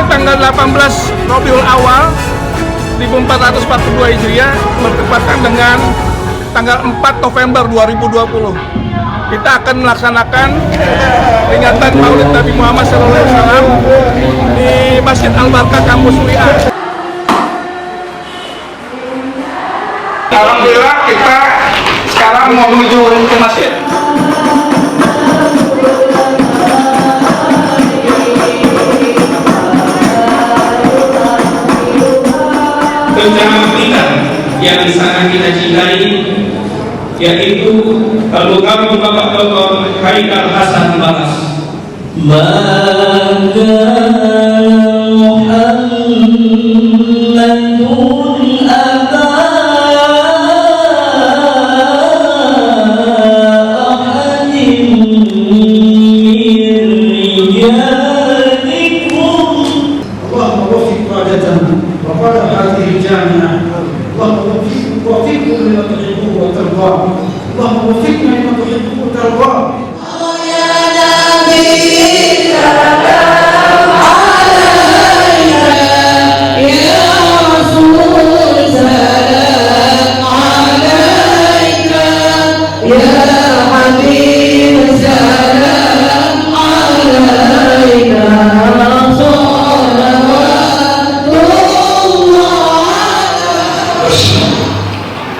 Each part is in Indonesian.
tanggal 18 Rabiul Awal 1442 Hijriah bertepatan dengan tanggal 4 November 2020. Kita akan melaksanakan peringatan Maulid Nabi Muhammad SAW di Masjid Al-Barkah Kampus UIA. Alhamdulillah kita sekarang mau menuju ke masjid. Bencana kita yang sangat kita cintai, yaitu program Bapak Dr. Haidar Hasan Bakas. اللهم وفقنا لما تحبه وترضاه. يا نبي سلام عليك، يا رسول سلام عليك، يا حبيب سلام عليك، صلوات الله.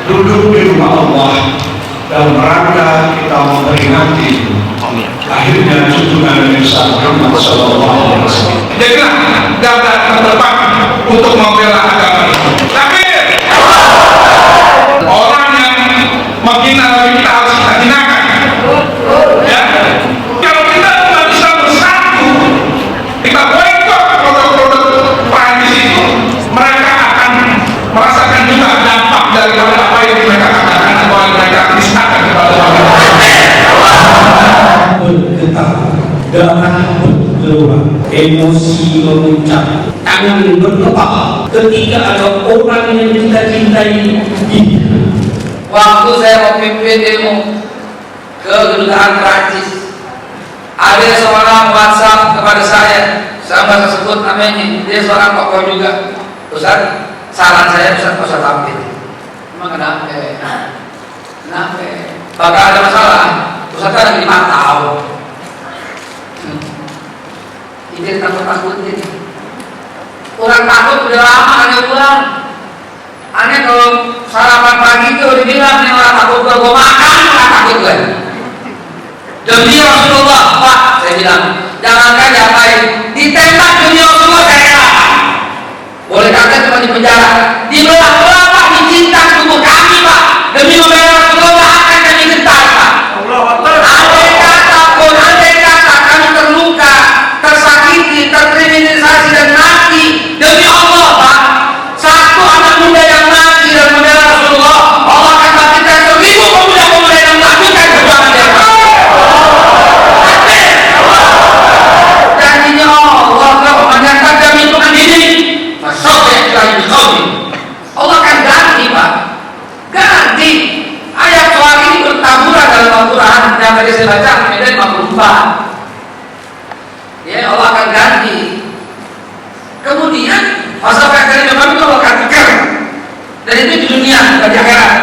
Duduk di rumah Allah dalam rangka kita memperingati akhirnya junjungan Nabi Muhammad SAW. Jadilah garda terdepan untuk membela agama ini. Tapi orang yang menghina Nabi kita harus kita hinakan. Ya, kalau kita umat Islam bersatu, kita boykot produk-produk Prancis itu, mereka akan merasakan juga dampak dari apa yang mereka katakan atau yang mereka nistakan kepada orang. Bergetar, darah bergelora, emosi memuncak, tangan berdepak ketika ada orang yang kita cintai. Waktu saya mau pimpin demo ke kedutaan Prancis, ada seorang WhatsApp kepada saya nggak sebut namanya, dia seorang tokoh juga. Ustaz, saran saya Ustaz tampil. Emang kenapa? Kenapa? Bakal ada masalah. Ustaz kan lagi 5 tahun. Ini takut ini. Orang takut udah lama aneh pulang. Aneh kalau sarapan pagi itu udah bilang nih orang takut gue makan, orang takut gue. Demi Rasulullah, Pak, saya bilang, jangankan diapain, ditembak demi Rasulullah saya rela. Boleh kata cuma di penjara, dibelah-belah Pak, dicinta tubuh kami Pak, demi membela Rasulullah akan kami gentar Pak. Andai kata kami terluka, tersakiti, terkriminalisasi dan mati demi Allah Pak, satu anak muda yang mati dan membela Rasulullah, Allah akan bangkitkan 1000 pemuda-pemuda yang melakukan perjuangan dia Pak. Janjinya Allah kalau menyatakan kami itu andini, Allah akan ganti Pak, ganti. Ayat soal ini bertaburan dalam Al-Quran yang tadi saya baca Al-Maidah 54. Ya, Allah akan ganti. Kemudian masa kali memang itu Allah gantikan. Dan itu di dunia, bukan di akhirat.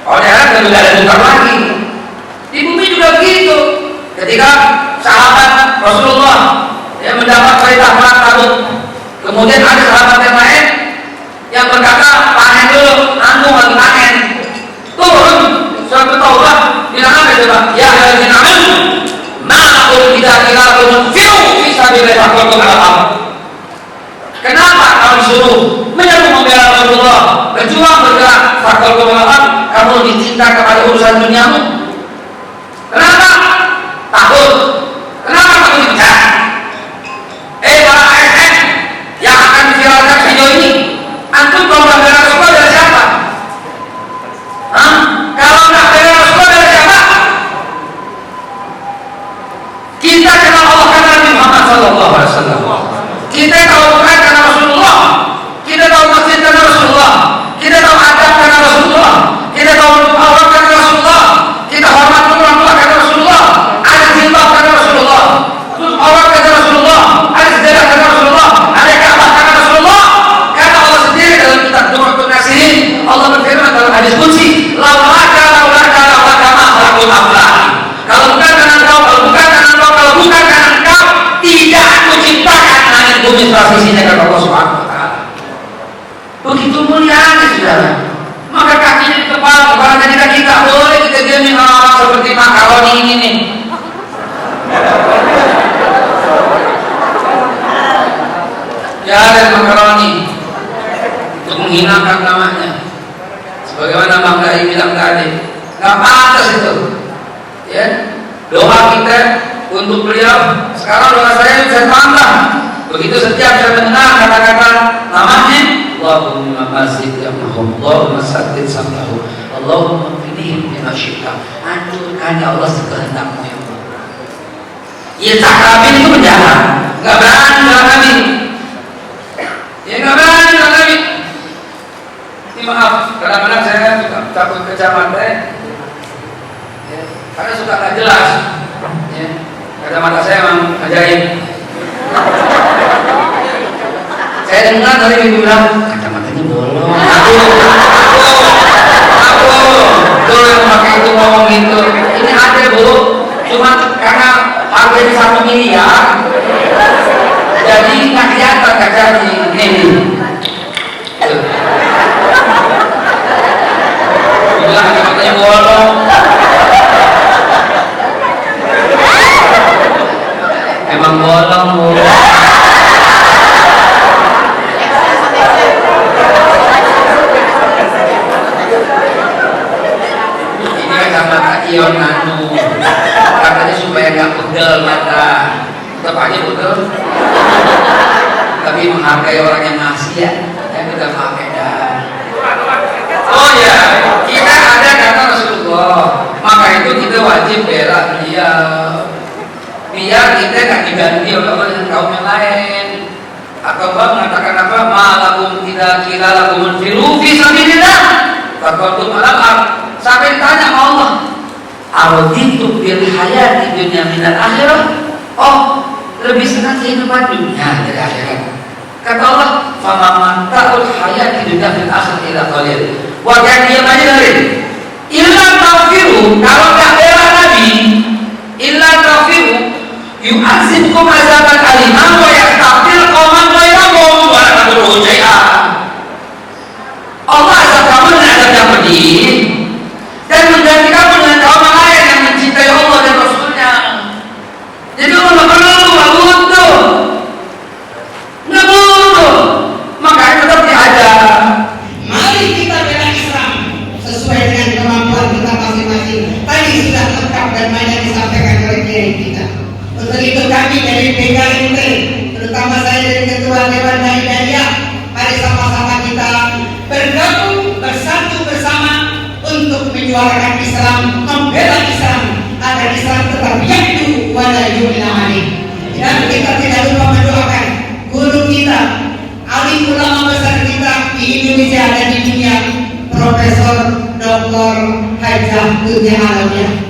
Kalau di akhirat tidak ada bentar lagi. Di bumi juga begitu. Ketika sahabat Rasulullah yang mendapat perintah perang Tabuk, kemudian ada sahabat yang lain yang berkata panen dulu, nanggung lagi panen. Turun surat Taubah bilang apa coba? Ya alladzina amanu ma lakum idza qila lakum firu fi sabilillah faqultum ala. Kenapa kamu disuruh menyeru membela Rasulullah, berjuang bergerak, faqultum ala, kamu lebih cinta kepada urusan duniamu? Kenapa? Takut. Kenapa takut dipecat? Para ASN yang akan diviralkan video ini, antum kalau membela Rasulullah dari siapa? Kalau nggak bela Rasulullah dari siapa? Kita kenal Allah karena Nabi Muhammad SAW. Kita tahu Quran karena Rasulullah. Kita tahu masjid karena Rasulullah. Kita tahu adab karena Rasulullah. Kita tahu Allah karena Rasulullah. Kita hormat orang tua karena Rasulullah. Ada jilbab solusinya kata Allah Subhanahu wa taala. Begitu mulianya saudara. Maka kakinya di kepala kita tidak boleh kita diamin seperti makaroni ini nih. Ya ada makaroni untuk menghinakan namanya. Sebagaimana Bang Dai bilang tadi, nggak pantas itu. Ya, doa kita untuk beliau. Sekarang doa saya tambah. Begitu setiap saya mendengar kata-kata namanya, Allahumma masjid ya mahum, Allahumma saddid samlahu, Allahumma finihim bima syi'ta. Hancurkan ya Allah sekehendakmu ya Allah. Ya cakapin itu penjahat, nggak berani Nabi. Ya nggak berani Nabi. Ini maaf, kadang-kadang saya suka takut kacamata, ya, karena suka nggak jelas. Ya, kacamata saya memang ajaib. Saya dengar dari ibu bilang kacamatanya bolong. Aku yang pakai itu ngomong gitu. Ini ada bu, cuma karena harganya 1 miliar, jadi nggak kelihatan kacanya ini. Bilang kacamatanya bolong. Emang bolong bu. Ion nano katanya supaya nggak pegel mata, tetap aja betul, tapi menghargai orang yang ngasih ya, yang kita pakai dah. Oh ya, kita ada kata Rasulullah, maka itu kita wajib bela beliau, biar kita nggak diganti oleh orang yang kaum yang lain. Atau Bang mengatakan apa? Malakum tidak kira lakum firu fi sabilillah. Takut malam sampai ditanya sama Allah, araditu bil hayati dunya minal akhirah. Oh, lebih senang kehidupan dunia dari akhirat. Kata Allah, fama mata'ul hayati dunya fil akhirah ila qalil. Wa kan dia aja dari illa tafiru, kalau tak bela Nabi, illa tafiru yu'azibkum azaban alimah wa yaqtabil qauman ghairakum wa la tadurru syai'a. Allah azab kamu dengan azab yang pedih dan mengganti kamu dengan kaum lain yang mencintai Allah dan Rasulnya. Jadi Allah nggak butuh, makanya tetap diajar. Mari kita bela Islam sesuai dengan kemampuan kita masing-masing. Tadi sudah lengkap dan banyak disampaikan oleh kiai kita. Untuk itu kami dari PKNT, terutama saya dari Ketua Dewan Hidayah, mari sama-sama kita bergabung bersatu bersama untuk menyuarakan Islam, membela Islam agar Islam tetap yakdu wa la yu'mina alaih. Dan kita tidak lupa mendoakan guru kita, alim ulama besar kita di Indonesia dan di dunia, Profesor Dr. Hajah Dunia Alamnya.